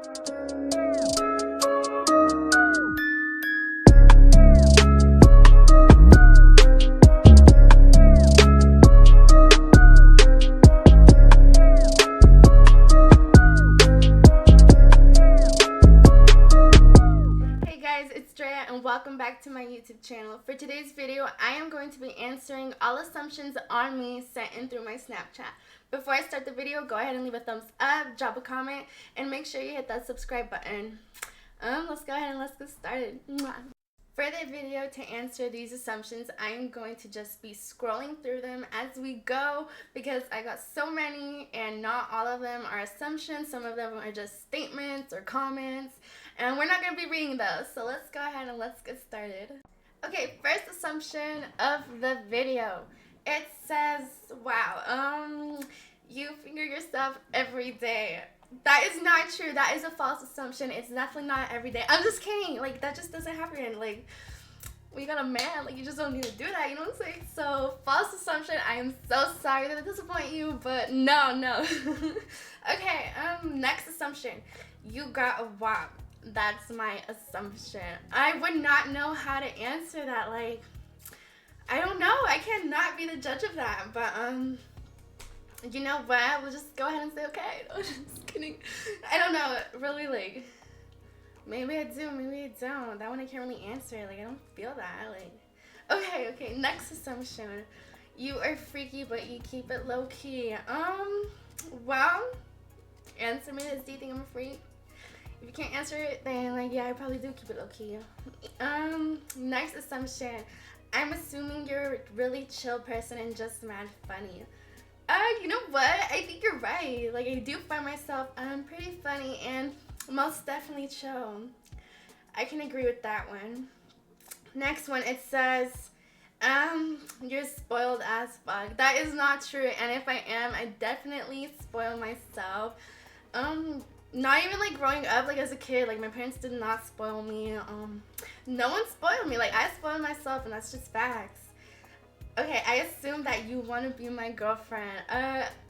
And welcome back to my YouTube channel. For today's video, I am going to be answering all assumptions on me sent in through my Snapchat. Before I start the video, go ahead and leave a thumbs up, drop a comment, and make sure you hit that subscribe button. Let's go ahead and let's get started. For the video to answer these assumptions, I am going to just be scrolling through them as we go because I got so many and not all of them are assumptions. Some of them are just statements or comments, and we're not going to be reading those. So let's go ahead and let's get started. Okay, first assumption of the video. It says, wow, you finger yourself every day. That is not true. That is a false assumption. It's definitely not every day. I'm just kidding. Like, that just doesn't happen. Like, when you got a man, like, you just don't need to do that. You know what I'm saying? So, false assumption. I am so sorry to disappoint you, but no. Okay, next assumption. You got a WAP. That's my assumption. I would not know how to answer that. Like, I don't know. I cannot be the judge of that, but, you know what? We'll just go ahead and say okay. No, just kidding. I don't know. Really, like, maybe I do, maybe I don't. That one I can't really answer. Like, I don't feel that. Like, okay. Next assumption. You are freaky, but you keep it low key. Well, answer me this. Do you think I'm a freak? If you can't answer it, then like, yeah, I probably do keep it low key. Next assumption. I'm assuming you're a really chill person and just mad funny. You know what? I think you're right. Like, I do find myself pretty funny and most definitely chill. I can agree with that one. Next one, it says, you're spoiled as fuck. That is not true, and if I am, I definitely spoil myself. Not even like growing up, like as a kid, like my parents did not spoil me. No one spoiled me. Like, I spoiled myself, and that's just facts. Okay, I assume that you want to be my girlfriend.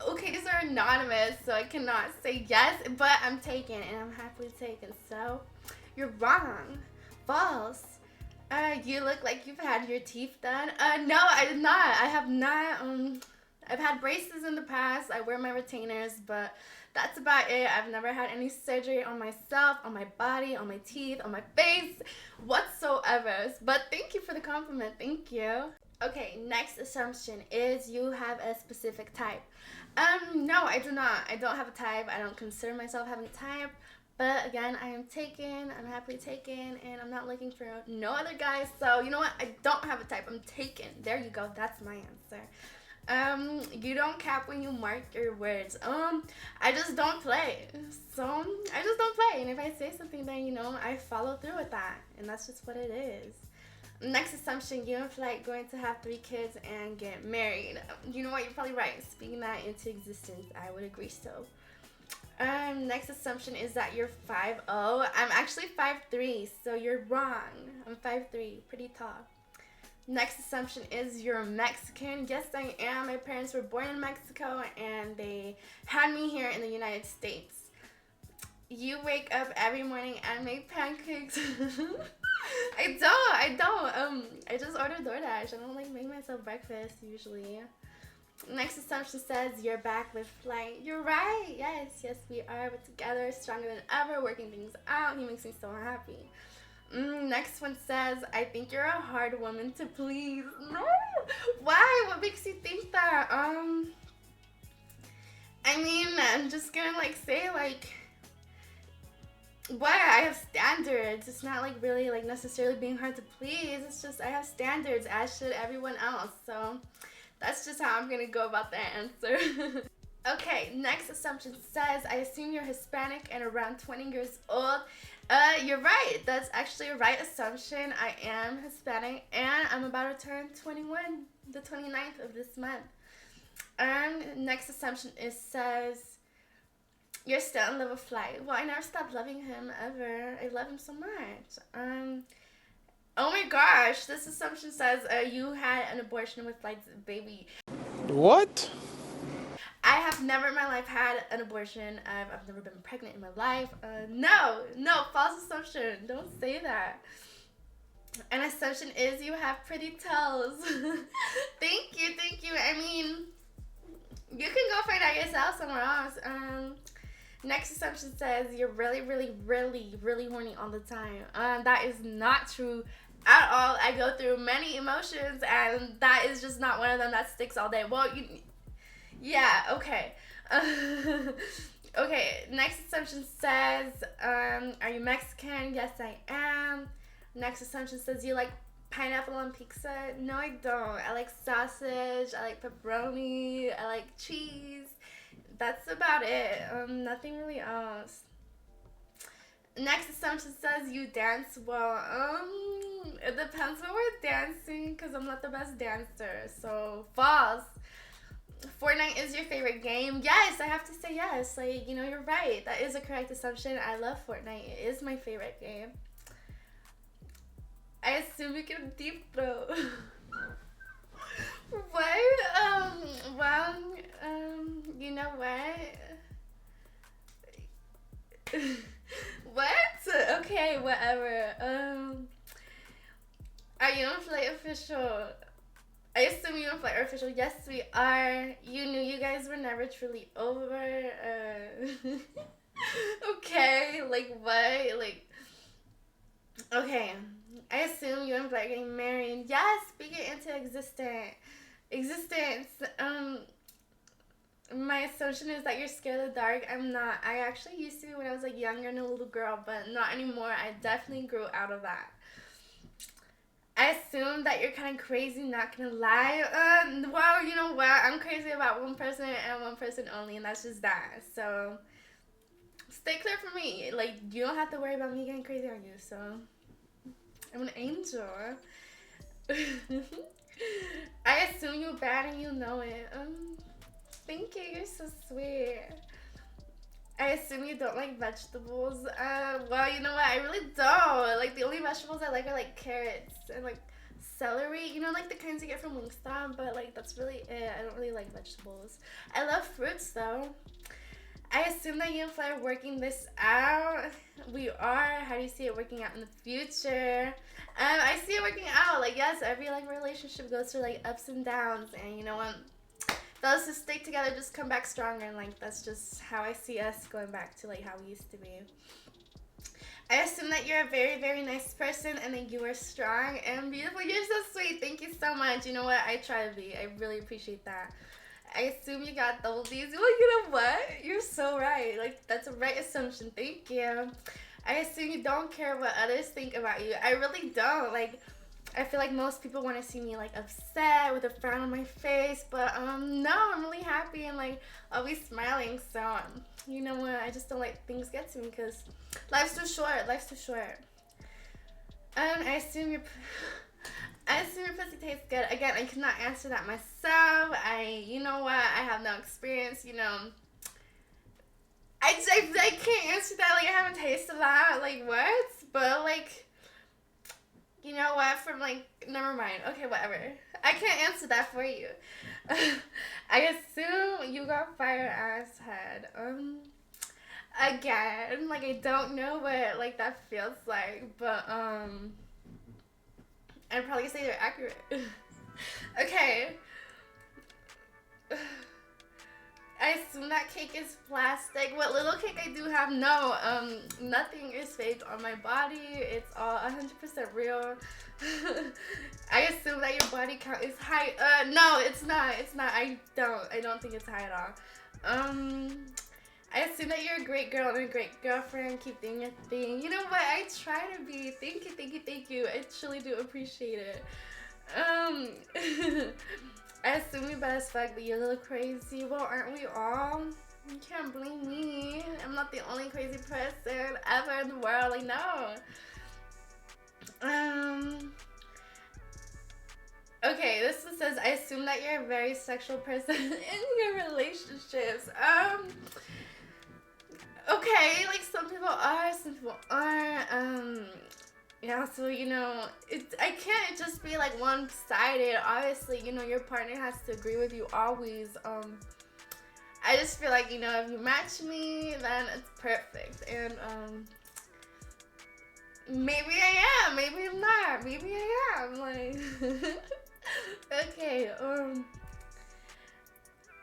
Okay, these are anonymous, so I cannot say yes, but I'm taken, and I'm happily taken, so you're wrong. False. You look like you've had your teeth done. No, I did not. I have not. I've had braces in the past. I wear my retainers, but that's about it. I've never had any surgery on myself, on my body, on my teeth, on my face, whatsoever. But thank you for the compliment. Thank you. Okay, next assumption is you have a specific type. No, I do not. I don't have a type. I don't consider myself having a type. But again, I am taken. I'm happily taken, and I'm not looking for no other guys. So, you know what? I don't have a type. I'm taken. There you go. That's my answer. You don't cap when you mark your words. I just don't play. So, I just don't play. And if I say something, then, you know, I follow through with that. And that's just what it is. Next assumption, you don't feel like going to have 3 kids and get married. You know what? You're probably right. Speaking that into existence, I would agree so. Next assumption is that you're 5'0". I'm actually 5'3", so you're wrong. I'm 5'3", pretty tall. Next assumption is you're Mexican. Yes, I am. My parents were born in Mexico, and they had me here in the United States. You wake up every morning and make pancakes. I don't. I just order DoorDash. I don't like make myself breakfast usually. Next assumption says you're back with Flight. You're right. Yes, we are. We're together, stronger than ever, working things out. He makes me so happy. Next one says, I think you're a hard woman to please. No. Why? What makes you think that? I mean, I'm just gonna like say like, what? I have standards. It's not like really like necessarily being hard to please. It's just I have standards, as should everyone else. So that's just how I'm gonna go about that answer. Okay, next assumption says, I assume you're Hispanic and around 20 years old. You're right. That's actually a right assumption. I am Hispanic, and I'm about to turn 21 the 29th of this month. Next assumption says, you're still in love with Flight. Well, I never stopped loving him ever. I love him so much. Oh my gosh, this assumption says you had an abortion with Flight's baby. What? I have never in my life had an abortion. I've never been pregnant in my life. No, false assumption. Don't say that. An assumption is you have pretty toes. Thank you. I mean, you can go find out yourself somewhere else. Next assumption says you're really horny all the time. That is not true at all. I go through many emotions, and that is just not one of them that sticks all day. Well, yeah, okay. Okay, next assumption says, are you Mexican? Yes, I am. Next assumption says you like pineapple on pizza. No, I don't. I like sausage. I like pepperoni. I like cheese. That's about it. Nothing really else. Next assumption says you dance well. It depends when we're dancing, because I'm not the best dancer. So, false. Fortnite is your favorite game? Yes, I have to say yes. Like, you're right. That is a correct assumption. I love Fortnite. It is my favorite game. I assume you can deep throat. What? Well, you know what? What? Okay, whatever. Are you on Flight Official? I assume you and Flight are official. Yes, we are. You knew you guys were never truly over. Okay, like what? Like, okay. I assume you and Flight are getting married. Yes, speak it into existence. My assumption is that you're scared of the dark. I'm not. I actually used to when I was like younger and a little girl, but not anymore. I definitely grew out of that. I assume that you're kind of crazy, not gonna lie. Well, you know what? I'm crazy about one person and one person only, and that's just that. So, stay clear from me. Like, you don't have to worry about me getting crazy on you, so. I'm an angel. I assume you're bad and you know it. Thank you. You're so sweet. I assume you don't like vegetables. Well, you know what? I really don't. Like, the only vegetables I like are, like, carrots and, like, celery. Like, the kinds you get from Wingstop. But, like, that's really it. I don't really like vegetables. I love fruits, though. I assume that you and Fly are working this out. We are. How do you see it working out in the future? I see it working out. Like, yes, every, like, relationship goes through, like, ups and downs. And you know what? Those who stick together just come back stronger, and like that's just how I see us going back to like how we used to be. I assume that you're a very nice person and that you are strong and beautiful. You're so sweet. Thank you so much. You know what? I try to be. I really appreciate that. I assume you got double D's. Well, you know what? You're so right. Like, that's a right assumption. Thank you. I assume you don't care what others think about you. I really don't. Like, I feel like most people want to see me, like, upset with a frown on my face. But, no, I'm really happy and, like, always smiling. So, you know what? I just don't let things get to me because life's too short. Life's too short. I assume your pussy tastes good. Again, I cannot answer that myself. You know what? I have no experience, you know. I can't answer that. Like, I haven't tasted a lot. Like, what? But, like, you know what? From, like, never mind. Okay, whatever. I can't answer that for you. I assume you got fire-ass head. Again, like, I don't know what, like, that feels like. But, I'd probably say they're accurate. Okay. I assume that cake is plastic. What little cake I do have, no. Nothing is fake on my body. It's all 100% real. I assume that your body count is high. No, it's not. It's not. I don't think it's high at all. I assume that you're a great girl and a great girlfriend. Keep doing your thing. You know what? I try to be. Thank you. I truly do appreciate it. I assume you're bad as fuck, but you're a little crazy. Well, aren't we all? You can't blame me. I'm not the only crazy person ever in the world. Like, no. Okay, this one says, I assume that you're a very sexual person in your relationships. Okay, like, some people are, some people aren't. Yeah, so, you know, I can't just be, like, one-sided. Obviously, you know, your partner has to agree with you always. I just feel like, you know, if you match me, then it's perfect. And maybe I am, maybe I'm not, maybe I am. Like, okay,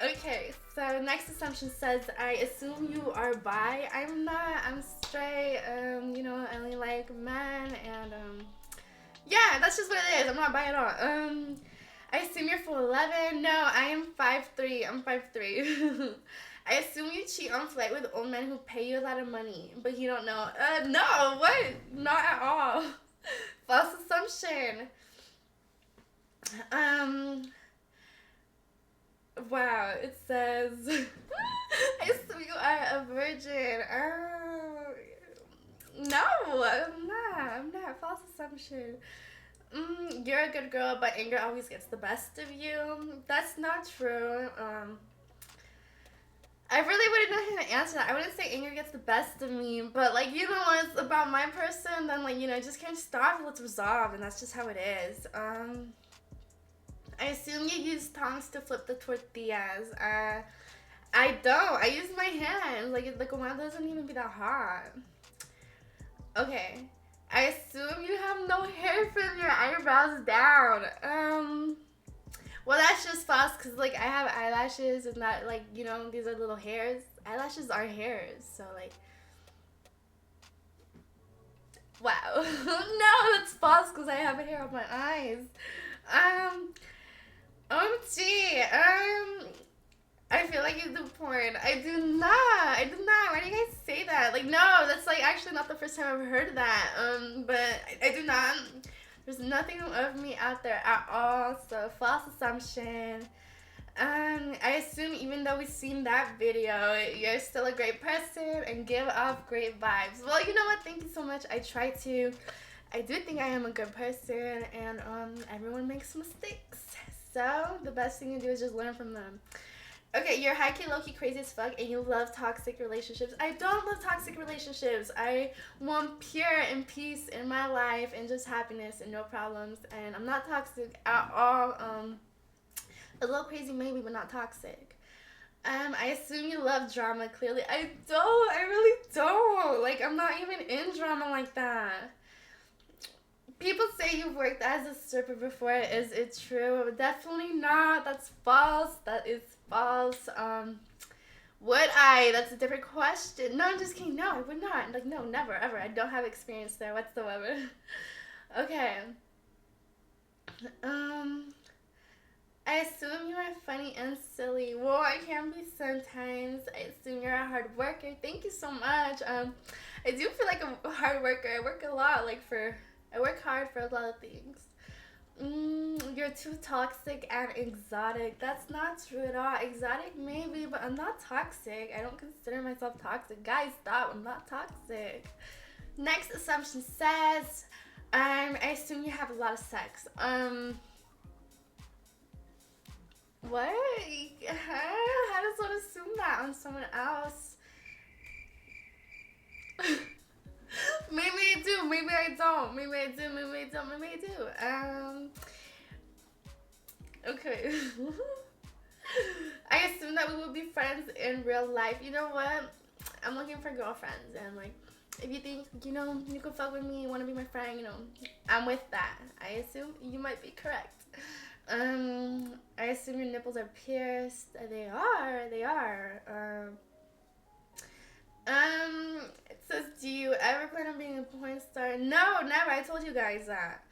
okay. So next assumption says, I assume you are bi. I'm not. I'm straight. You know, I only like men, and yeah, that's just what it is. I'm not bi at all. I assume you're 4'11". No, I am 5'3". I'm 5'3". I assume you cheat on flight with old men who pay you a lot of money, but you don't know. No, what? Not at all. False assumption. Wow, it says, I assume you are a virgin. No, I'm not. I'm not. False assumption. You're a good girl, but anger always gets the best of you. That's not true. I really wouldn't know how to answer that. I wouldn't say anger gets the best of me, but like, you know, when it's about my person, then like, you know, I just can't stop till it's resolved, and that's just how it is. I assume you use tongs to flip the tortillas. I don't. I use my hands. Like the command doesn't even be that hot. Okay. I assume you have no hair from your eyebrows down. Well, that's just false, because like I have eyelashes, and that, like, you know, these are little hairs. Eyelashes are hairs, so like, wow. No, that's false, because I have hair on my eyes. OMG, I feel like you do porn. I do not. I do not. Why do you guys say that? Like, no, that's like actually not the first time I've heard that. But I do not. There's nothing of me out there at all. So false assumption. I assume even though we've seen that video, you're still a great person and give off great vibes. Well, you know what? Thank you so much. I try to. I do think I am a good person, and everyone makes mistakes. So the best thing to do is just learn from them. Okay, you're high-key, low-key, crazy as fuck, and you love toxic relationships. I don't love toxic relationships. I want pure and peace in my life and just happiness and no problems. And I'm not toxic at all. A little crazy maybe, but not toxic. I assume you love drama. Clearly, I don't. I really don't. Like, I'm not even in drama like that. People say you've worked as a stripper before. Is it true? Definitely not. That's false. That is false. Would I? That's a different question. No, I'm just kidding. No, I would not. Like, no, never, ever. I don't have experience there whatsoever. Okay. I assume you are funny and silly. Well, I can be sometimes. I assume you're a hard worker. Thank you so much. I do feel like a hard worker. I work a lot. I work hard for a lot of things. You're too toxic and exotic. That's not true at all. Exotic maybe, but I'm not toxic. I don't consider myself toxic. Guys, stop. I'm not toxic. Next assumption says, I assume you have a lot of sex. What? How does one assume that on someone else? Maybe I do, maybe I don't. Maybe I do, maybe I don't, maybe I do. Okay. I assume that we will be friends in real life. You know what? I'm looking for girlfriends, and like, if you think, you know, you can fuck with me, you want to be my friend, you know, I'm with that. I assume you might be correct. I assume your nipples are pierced. They are. It says, do you ever plan on being a porn star? No, never. I told you guys that.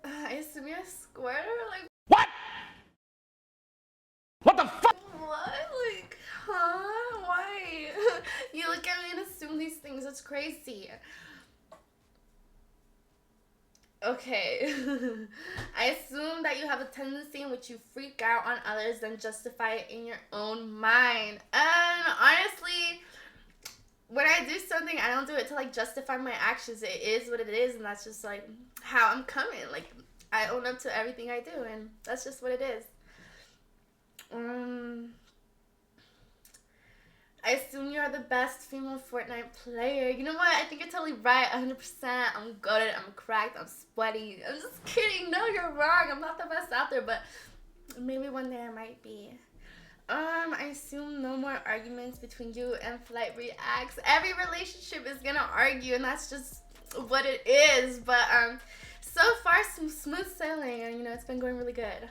I assume you're a squirter? Like, what? What the fuck? what? Like, huh? Why? You look at me and assume these things. It's crazy. Okay. I assume that you have a tendency in which you freak out on others and justify it in your own mind. And honestly, when I do something, I don't do it to like justify my actions. It is what it is, and that's just like how I'm coming. Like, I own up to everything I do, and that's just what it is. I assume you're the best female Fortnite player. You know what? I think you're totally right. 100%. I'm good. I'm cracked. I'm sweaty. I'm just kidding. No, you're wrong. I'm not the best out there, but maybe one day I might be. I assume no more arguments between you and Flight Reacts. Every relationship is gonna argue, and that's just what it is. But so far some smooth sailing, and it's been going really good.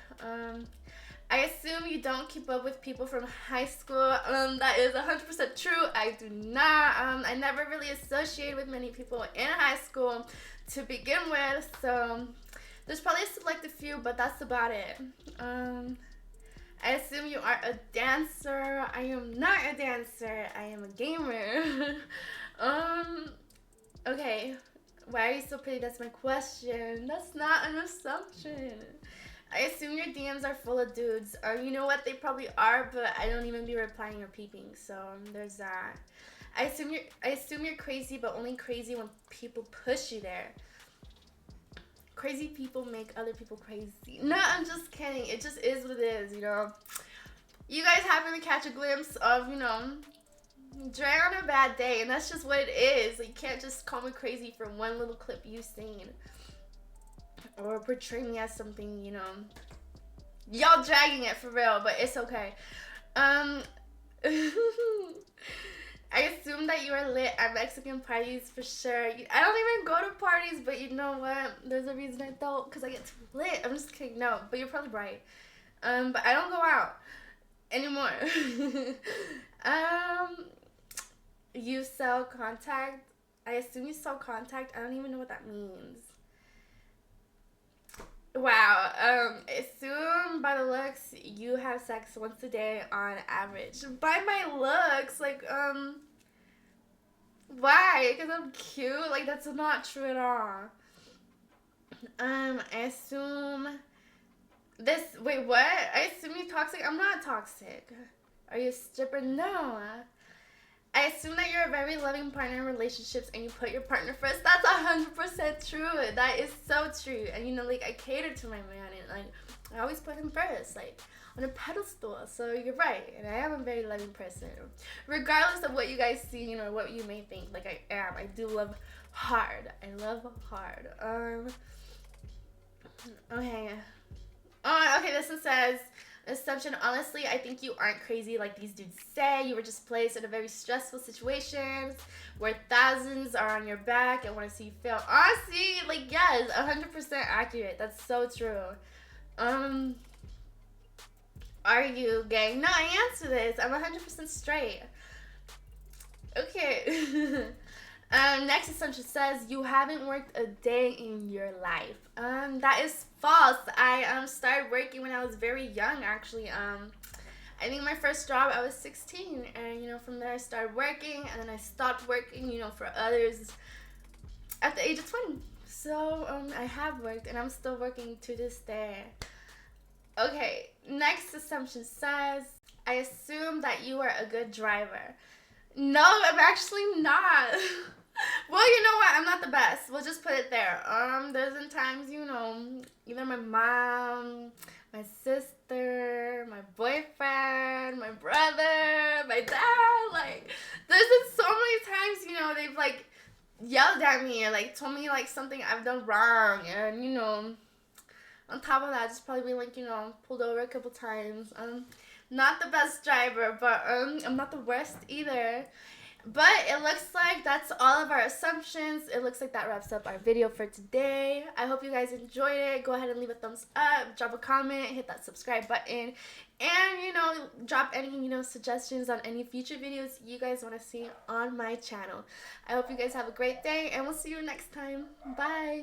I assume you don't keep up with people from high school. That is 100% true. I do not. I never really associated with many people in high school to begin with, so there's probably a selected few, but that's about it. I assume you are a dancer. I am not a dancer. I am a gamer. Okay. Why are you so pretty? That's my question. That's not an assumption. I assume your DMs are full of dudes. Or you know what? They probably are, but I don't even be replying or peeping. So there's that. I assume you're crazy, but only crazy when people push you there. Crazy people make other people crazy. No, I'm just kidding. It just is what it is, You guys happen to catch a glimpse of, Dre on a bad day, and that's just what it is. Like, you can't just call me crazy for one little clip you've seen. Or portray me as something, Y'all dragging it for real, but it's okay. I assume that you are lit at Mexican parties for sure. I don't even go to parties, but you know what? There's a reason I don't, because I get too lit. I'm just kidding. No, but you're probably right. But I don't go out anymore. You sell contact. I assume you sell contact. I don't even know what that means. Wow. Assume by the looks you have sex once a day on average. By my looks, why? Because I'm cute? Like, that's not true at all. I assume this. Wait, what? I assume you're toxic. I'm not toxic. Are you a stripper? No. I assume that you're a very loving partner in relationships and you put your partner first. That's 100% true. That is so true. And I cater to my man, and I always put him first, on a pedestal. So you're right, and I am a very loving person. Regardless of what you guys see, what you may think, I am. I do love hard. I love hard. Okay. Okay, this one says, assumption, honestly, I think you aren't crazy like these dudes say. You were just placed in a very stressful situation where thousands are on your back and want to see you fail. Honestly, yes, 100% accurate. That's so true. Are you gay? No, I answer this. I'm 100% straight. Okay. Next assumption says you haven't worked a day in your life. That is false. I started working when I was very young, actually. I think my first job I was 16, and from there I started working, and then I stopped working, for others at the age of 20. So I have worked, and I'm still working to this day. Okay, next assumption says I assume that you are a good driver. No, I'm actually not. Well, you know what? I'm not the best. We'll just put it there. There's been times, either my mom, my sister, my boyfriend, my brother, my dad, there's been so many times, they've, yelled at me or, told me, something I've done wrong. And, on top of that, just probably been, pulled over a couple times. Not the best driver, but, I'm not the worst either. But it looks like that's all of our assumptions. It looks like that wraps up our video for today. I hope you guys enjoyed it. Go ahead and leave a thumbs up, drop a comment, hit that subscribe button, and, drop any, suggestions on any future videos you guys want to see on my channel. I hope you guys have a great day, and we'll see you next time. Bye.